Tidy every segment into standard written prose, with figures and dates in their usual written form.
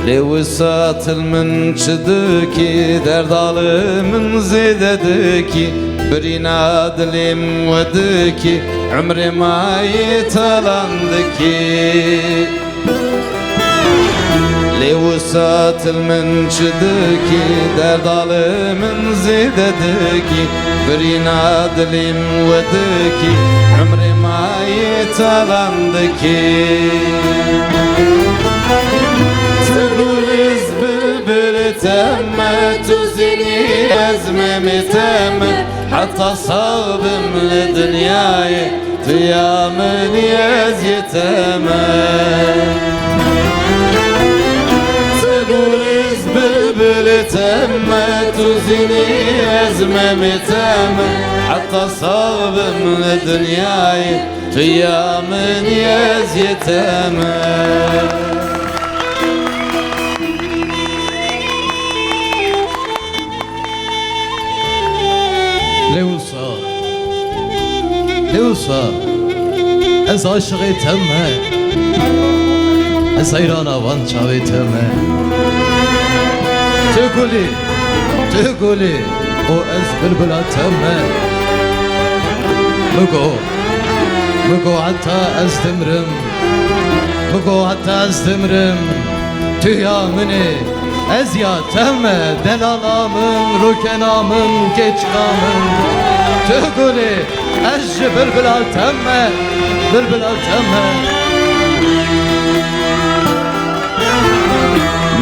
لوسات من شدكي دردالي من زيددكي برينا دليم ودكي عمري ما يتلندكي لوسات من شدكي دردالي من زيددكي برينا دليم ودكي عمري ما يتلندكي تقولز بلبل تمه تزيني أزمة تمه حتى صاب من دنياي فيا من يزيتمه تقولز بلبل تمه تزيني أزمة تمه حتى صاب من دنياي فيا من يزيتمه لوسا از عاشقی تمه از ایران آوان چاوی تمه تقولي او از بلبلا تمه بگو حتی از دمرم تüya منی از یا تمه دلالامın rukenamın geçkamın تقولي اج بلبل التمه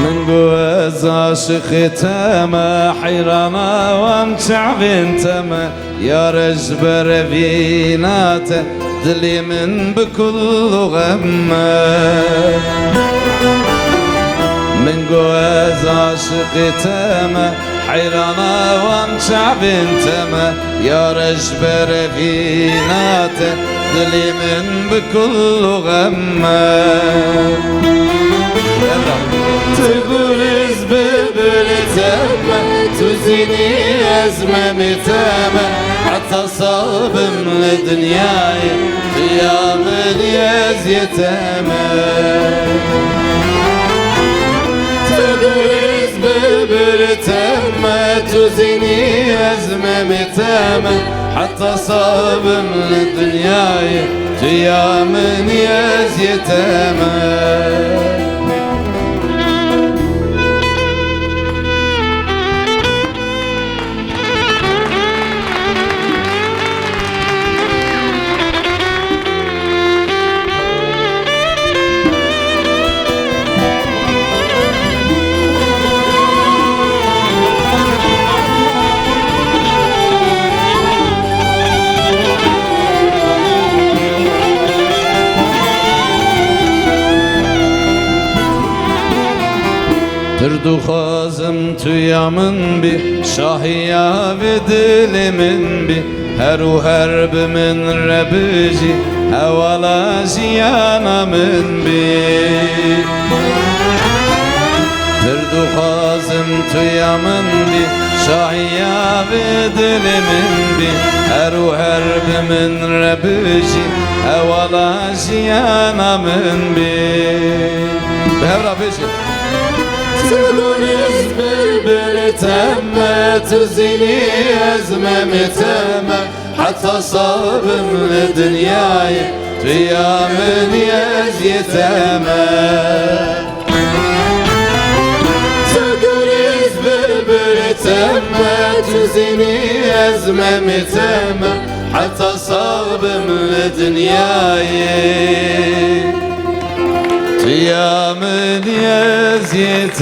من جواز عاشق تمه حيرانة وامتعب تمه يا رجبر فيناته دلي من بكل غمه من جواز عاشق تمه حيرانة وامتعب تمه يا رجبر فيناته دلي من بكل غمه تقولز بلبل تمه تزيني أزمة تمه حتى صاب من دنياي فيا من يزيتمه تقولز بلبل تمه تزيني أزمة تمه حتى صاب من دنياي فيا من يزيتمه Tırdu xazım tüyamın bir şahiya ve dilimin bir heru herbimin rebici hevala ziyanamın bir Tırdu xazım tüyamın bir şahiya ve dilimin bir heru herbimin rebici hevala ziyanamın bir Behevra bici تقولز بلبل تمه تزيني أزمة تمه حتى صاب من دنياي فيا من يزيتمه تقولز بلبل تمه تزيني أزمة تمه حتى صاب من دنياي فيا من يزيتمه